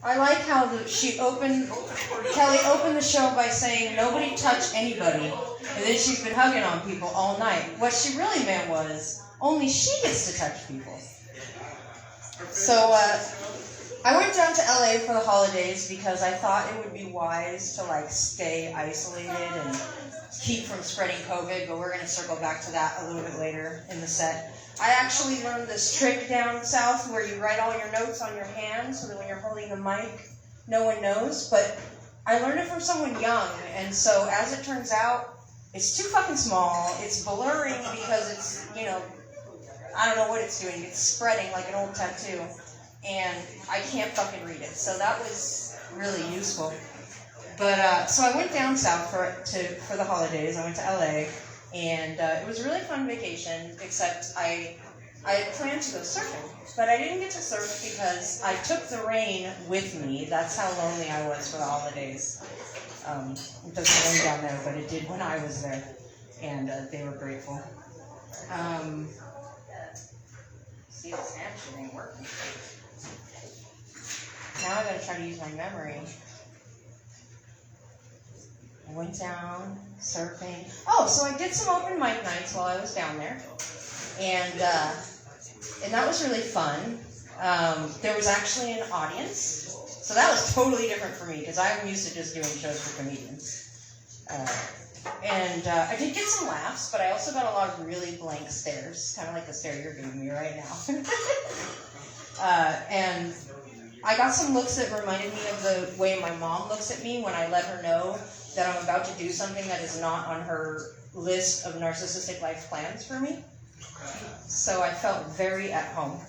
I like how Kelly opened the show by saying, nobody touch anybody. And then she's been hugging on people all night. What she really meant was, only she gets to touch people. So, I went down to LA for the holidays because I thought it would be wise to, stay isolated and keep from spreading COVID, but we're going to circle back to that a little bit later in the set. I actually learned this trick down south where you write all your notes on your hand so that when you're holding the mic, no one knows. But I learned it from someone young, and so as it turns out, it's too fucking small. It's blurring because it's, I don't know what it's doing. It's spreading like an old tattoo, and I can't fucking read it. So that was really useful. But so I went down south for the holidays. I went to LA. And it was a really fun vacation, except I had planned to go surfing. But I didn't get to surf because I took the rain with me. That's how lonely I was for the holidays. It doesn't rain down there, but it did when I was there. And they were grateful. See, the snap shit ain't working. Now I gotta try to use my memory. I went down, surfing. Oh, so I did some open mic nights while I was down there. And that was really fun. There was actually an audience. So that was totally different for me, because I'm used to just doing shows for comedians. I did get some laughs, but I also got a lot of really blank stares, kind of like the stare you're giving me right now. And I got some looks that reminded me of the way my mom looks at me when I let her know that I'm about to do something that is not on her list of narcissistic life plans for me. So I felt very at home.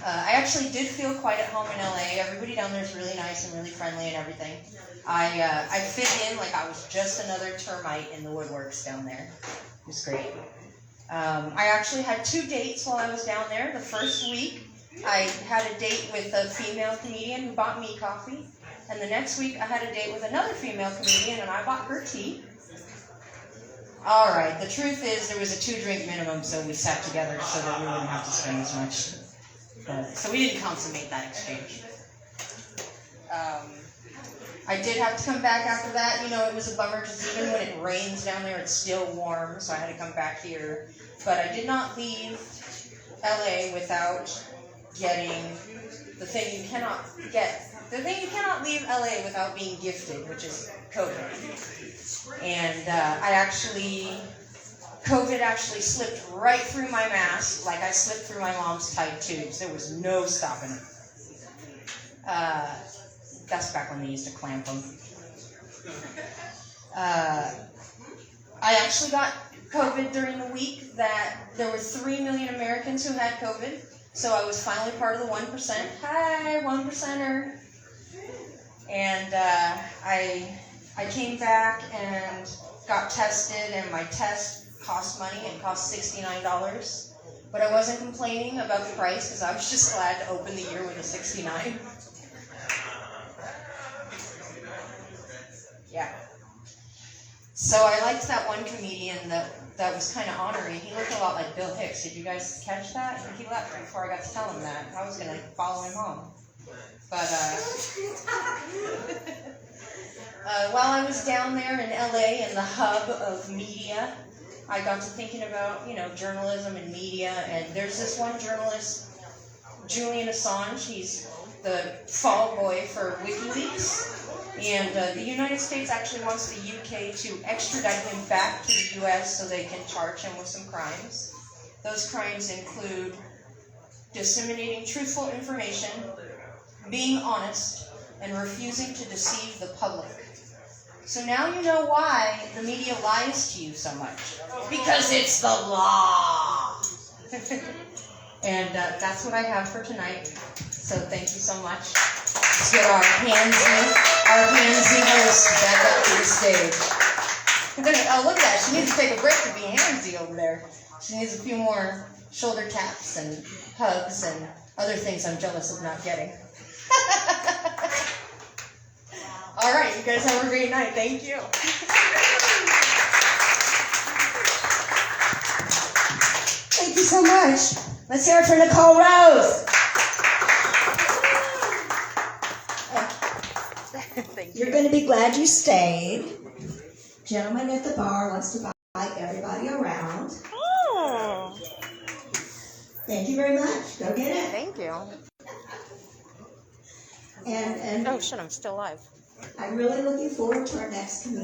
I actually did feel quite at home in LA. Everybody down there is really nice and really friendly and everything. I fit in like I was just another termite in the woodworks down there. It was great. I actually had 2 dates while I was down there. The first week, I had a date with a female comedian who bought me coffee. And the next week, I had a date with another female comedian, and I bought her tea. All right, the truth is there was a 2-drink minimum, so we sat together so that we wouldn't have to spend as much. So we didn't consummate that exchange. I did have to come back after that. It was a bummer because even when it rains down there, it's still warm, so I had to come back here. But I did not leave LA without getting the thing you cannot get. The thing you cannot leave LA without being gifted, which is COVID. And COVID actually slipped right through my mask, like I slipped through my mom's tight tubes. There was no stopping it. That's back when they used to clamp them. I actually got COVID during the week that there were 3 million Americans who had COVID. So I was finally part of the 1%. Hi, 1%er. And I came back and got tested, and my test cost money. It cost $69. But I wasn't complaining about the price because I was just glad to open the year with a 69. Yeah. So I liked that one comedian that was kind of honoring. He looked a lot like Bill Hicks. Did you guys catch that? He left before I got to tell him that. I was going to follow him home. But while I was down there in LA in the hub of media, I got to thinking about, journalism and media. And there's this one journalist, Julian Assange. He's the fall boy for WikiLeaks. And the United States actually wants the UK to extradite him back to the US so they can charge him with some crimes. Those crimes include disseminating truthful information, being honest, and refusing to deceive the public. So now you know why the media lies to you so much. Because it's the law! And that's what I have for tonight. So thank you so much. Let's get our handsy host back up to the stage. Oh, look at that. She needs to take a break to be handsy over there. She needs a few more shoulder taps and hugs and other things I'm jealous of not getting. All right, you guys have a great night. Thank you. Thank you so much. Let's hear it for Nicole Rose. You're going to be glad you stayed. Gentleman at the bar wants to buy everybody around. Oh. Thank you very much. Go get it. Thank you. And oh shit, I'm still live. I'm really looking forward to our next community.